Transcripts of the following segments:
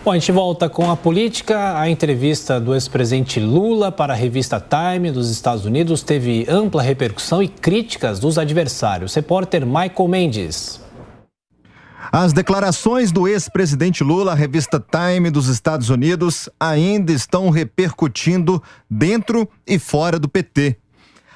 Bom, a gente volta com a política. A entrevista do ex-presidente Lula para a revista Time dos Estados Unidos teve ampla repercussão e críticas dos adversários. Repórter Michael Mendes. As declarações do ex-presidente Lula à revista Time dos Estados Unidos ainda estão repercutindo dentro e fora do PT.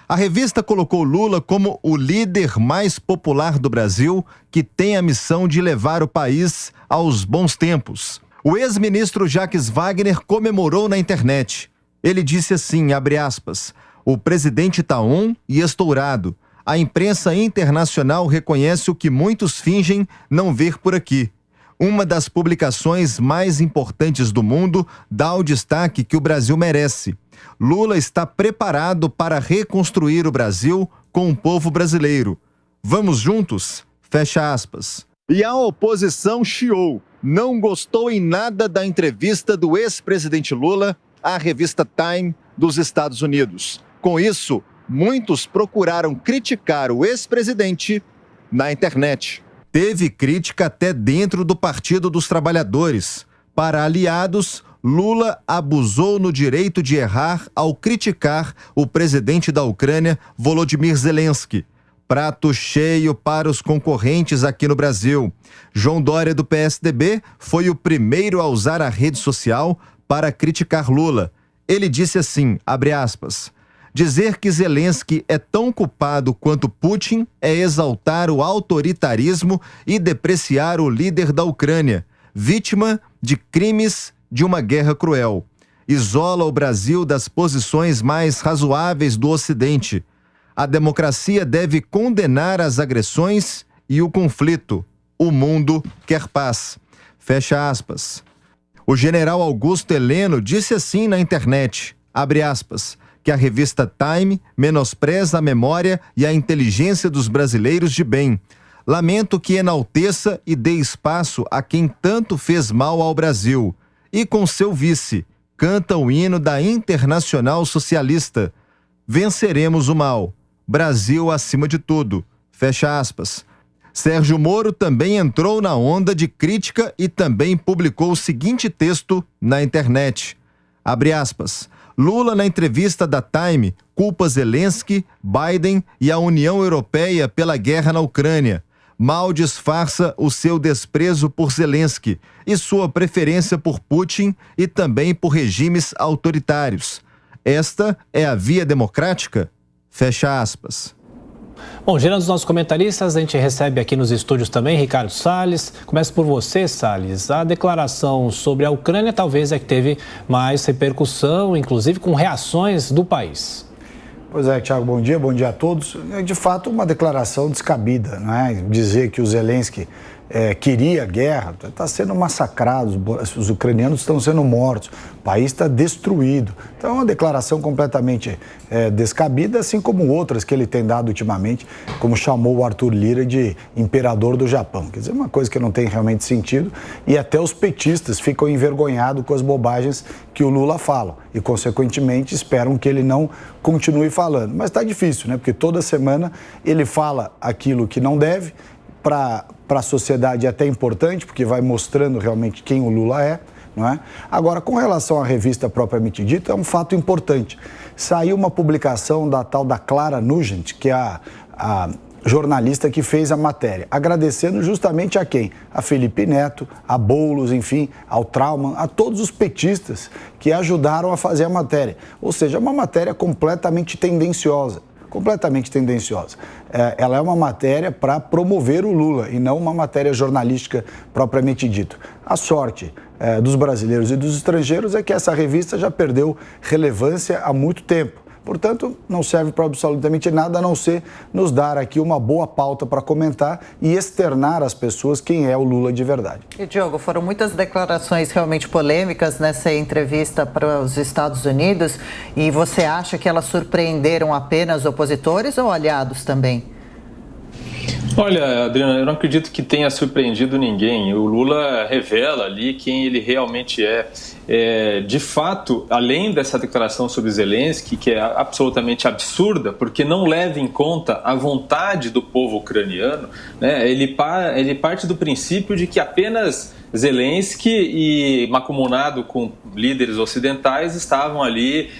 A revista colocou Lula como o líder mais popular do Brasil, que tem a missão de levar o país aos bons tempos. O ex-ministro Jacques Wagner comemorou na internet. Ele disse assim, abre aspas, o presidente está on e estourado. A imprensa internacional reconhece o que muitos fingem não ver por aqui. Uma das publicações mais importantes do mundo dá o destaque que o Brasil merece. Lula está preparado para reconstruir o Brasil com o povo brasileiro. Vamos juntos? Fecha aspas. E a oposição chiou. Não gostou em nada da entrevista do ex-presidente Lula à revista Time dos Estados Unidos. Com isso, muitos procuraram criticar o ex-presidente na internet. Teve crítica até dentro do Partido dos Trabalhadores. Para aliados, Lula abusou no direito de errar ao criticar o presidente da Ucrânia, Volodymyr Zelensky. Prato cheio para os concorrentes aqui no Brasil. João Dória, do PSDB, foi o primeiro a usar a rede social para criticar Lula. Ele disse assim, abre aspas, dizer que Zelensky é tão culpado quanto Putin é exaltar o autoritarismo e depreciar o líder da Ucrânia, vítima de crimes de uma guerra cruel. Isola o Brasil das posições mais razoáveis do Ocidente. A democracia deve condenar as agressões e o conflito. O mundo quer paz. Fecha aspas. O general Augusto Heleno disse assim na internet, abre aspas, que a revista Time menospreza a memória e a inteligência dos brasileiros de bem. Lamento que enalteça e dê espaço a quem tanto fez mal ao Brasil. E com seu vice, canta o hino da Internacional Socialista. Venceremos o mal. Brasil acima de tudo. Fecha aspas. Sérgio Moro também entrou na onda de crítica e também publicou o seguinte texto na internet. Abre aspas. Lula, na entrevista da Time, culpa Zelensky, Biden e a União Europeia pela guerra na Ucrânia. Mal disfarça o seu desprezo por Zelensky e sua preferência por Putin e também por regimes autoritários. Esta é a via democrática? Fecha aspas. Bom, gerando os nossos comentaristas, a gente recebe aqui nos estúdios também Ricardo Salles. Começo por você, Salles. A declaração sobre a Ucrânia talvez é que teve mais repercussão, inclusive com reações do país. Pois é, Thiago, bom dia a todos. É de fato uma declaração descabida, não é? Dizer que o Zelensky queria guerra, está sendo massacrado, os ucranianos estão sendo mortos, o país está destruído. Então é uma declaração completamente descabida, assim como outras que ele tem dado ultimamente, como chamou o Arthur Lira de imperador do Japão. Quer dizer, uma coisa que não tem realmente sentido e até os petistas ficam envergonhados com as bobagens que o Lula fala e, consequentemente, esperam que ele não continue falando. Mas está difícil, né? Porque toda semana ele fala aquilo que não deve. Para a sociedade é até importante, porque vai mostrando realmente quem o Lula é, não é? Agora, com relação à revista propriamente dita, é um fato importante. Saiu uma publicação da tal da Clara Nugent, que é a jornalista que fez a matéria, agradecendo justamente a quem? A Felipe Neto, a Boulos, enfim, ao Trauman, a todos os petistas que ajudaram a fazer a matéria. Ou seja, uma matéria completamente tendenciosa. Ela é uma matéria para promover o Lula e não uma matéria jornalística propriamente dita. A sorte dos brasileiros e dos estrangeiros é que essa revista já perdeu relevância há muito tempo. Portanto, não serve para absolutamente nada a não ser nos dar aqui uma boa pauta para comentar e externar às pessoas quem é o Lula de verdade. E, Diogo, foram muitas declarações realmente polêmicas nessa entrevista para os Estados Unidos e você acha que elas surpreenderam apenas opositores ou aliados também? Olha, Adriana, eu não acredito que tenha surpreendido ninguém. O Lula revela ali quem ele realmente é. De fato, além dessa declaração sobre Zelensky, que é absolutamente absurda, porque não leva em conta a vontade do povo ucraniano, né? Ele parte do princípio de que apenas Zelensky e, mancomunado com líderes ocidentais, estavam ali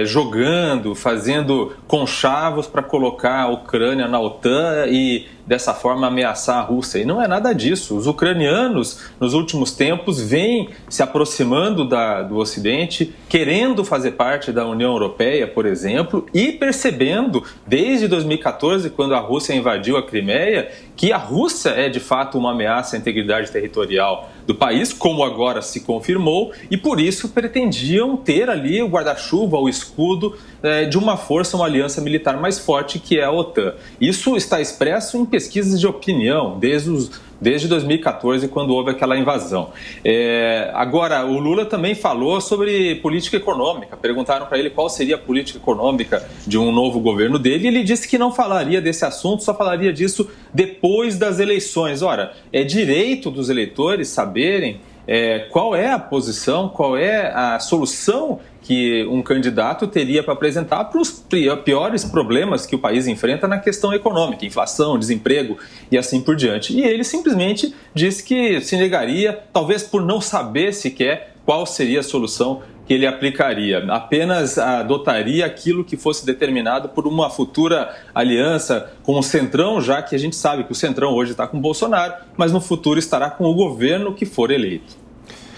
jogando, fazendo conchavos para colocar a Ucrânia na OTAN e, dessa forma, ameaçar a Rússia. E não é nada disso. Os ucranianos, nos últimos tempos, vêm se aproximando do Ocidente, querendo fazer parte da União Europeia, por exemplo, e percebendo, desde 2014, quando a Rússia invadiu a Crimeia, que a Rússia é, de fato, uma ameaça à integridade territorial do país, como agora se confirmou, e por isso pretendiam ter ali o guarda-chuva, o escudo de uma força, uma aliança militar mais forte, que é a OTAN. Isso está expresso em pesquisas de opinião desde 2014, quando houve aquela invasão. Agora, o Lula também falou sobre política econômica. Perguntaram para ele qual seria a política econômica de um novo governo dele, e ele disse que não falaria desse assunto, só falaria disso depois das eleições. Ora, é direito dos eleitores saberem qual é a posição, qual é a solução que um candidato teria para apresentar para os piores problemas que o país enfrenta na questão econômica, inflação, desemprego e assim por diante. E ele simplesmente disse que se negaria, talvez por não saber sequer qual seria a solução que ele aplicaria. Apenas adotaria aquilo que fosse determinado por uma futura aliança com o Centrão, já que a gente sabe que o Centrão hoje está com o Bolsonaro, mas no futuro estará com o governo que for eleito.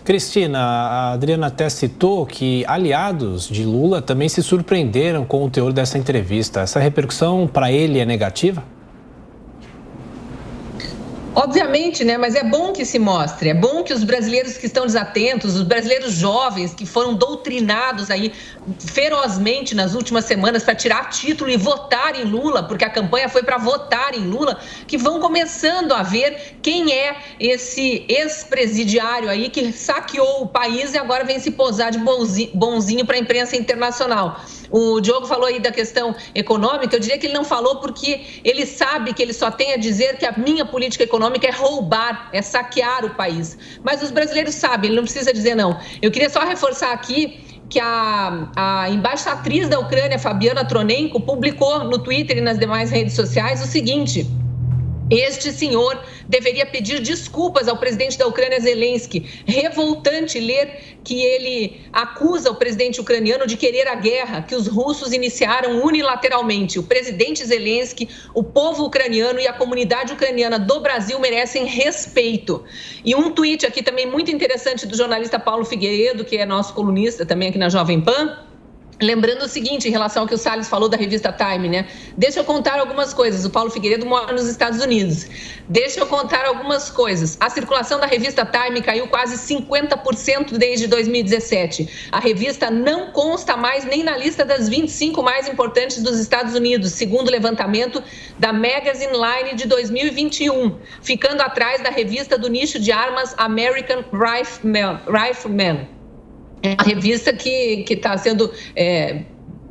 Cristina, a Adriana até citou que aliados de Lula também se surpreenderam com o teor dessa entrevista. Essa repercussão para ele é negativa? Obviamente, né? Mas é bom que se mostre, é bom que os brasileiros que estão desatentos, os brasileiros jovens que foram doutrinados aí ferozmente nas últimas semanas para tirar título e votar em Lula, porque a campanha foi para votar em Lula, que vão começando a ver quem é esse ex-presidiário aí que saqueou o país e agora vem se posar de bonzinho para a imprensa internacional. O Diogo falou aí da questão econômica, eu diria que ele não falou porque ele sabe que ele só tem a dizer que a minha política econômica é roubar, é saquear o país. Mas os brasileiros sabem, ele não precisa dizer não. Eu queria só reforçar aqui que a embaixatriz da Ucrânia, Fabiana Tronenko, publicou no Twitter e nas demais redes sociais o seguinte: este senhor deveria pedir desculpas ao presidente da Ucrânia, Zelensky. Revoltante ler que ele acusa o presidente ucraniano de querer a guerra que os russos iniciaram unilateralmente. O presidente Zelensky, o povo ucraniano e a comunidade ucraniana do Brasil merecem respeito. E um tweet aqui também muito interessante do jornalista Paulo Figueiredo, que é nosso colunista também aqui na Jovem Pan. Lembrando o seguinte, em relação ao que o Salles falou da revista Time, né? Deixa eu contar algumas coisas. O Paulo Figueiredo mora nos Estados Unidos. Deixa eu contar algumas coisas. A circulação da revista Time caiu quase 50% desde 2017. A revista não consta mais nem na lista das 25 mais importantes dos Estados Unidos, segundo o levantamento da Magazine Line de 2021, ficando atrás da revista do nicho de armas American Rifleman. É uma revista que está sendo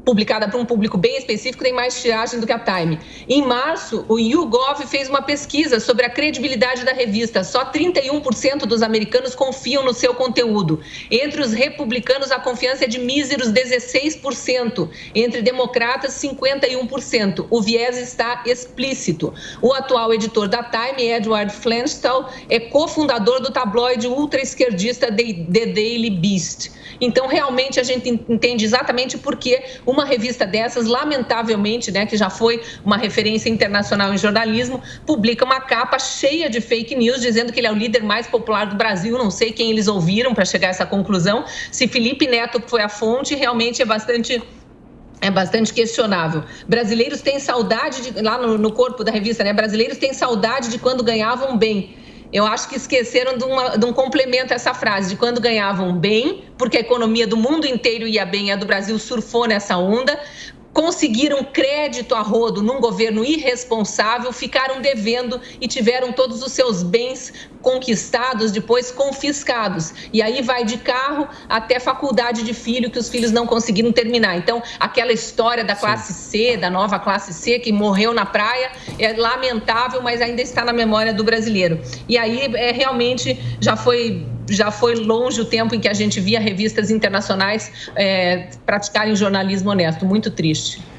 publicada para um público bem específico, tem mais tiragem do que a Time. Em março, o YouGov fez uma pesquisa sobre a credibilidade da revista. Só 31% dos americanos confiam no seu conteúdo. Entre os republicanos, a confiança é de míseros 16%. Entre democratas, 51%. O viés está explícito. O atual editor da Time, Edward Flanstall, é cofundador do tabloide ultra-esquerdista The Daily Beast. Então, realmente, a gente entende exatamente por que uma revista dessas, lamentavelmente, né, que já foi uma referência internacional em jornalismo, publica uma capa cheia de fake news, dizendo que ele é o líder mais popular do Brasil. Não sei quem eles ouviram para chegar a essa conclusão. Se Felipe Neto foi a fonte, realmente é bastante questionável. Brasileiros têm saudade, lá no corpo da revista, né? Brasileiros têm saudade de quando ganhavam bem. Eu acho que esqueceram de um complemento a essa frase, de quando ganhavam bem, porque a economia do mundo inteiro ia bem, a do Brasil surfou nessa onda, conseguiram crédito a rodo num governo irresponsável, ficaram devendo e tiveram todos os seus bens conquistados, depois confiscados. E aí vai de carro até faculdade de filho, que os filhos não conseguiram terminar. Então, aquela história da classe C, da nova classe C, que morreu na praia, é lamentável, mas ainda está na memória do brasileiro. E aí, realmente, já foi longe o tempo em que a gente via revistas internacionais praticarem jornalismo honesto. Muito triste.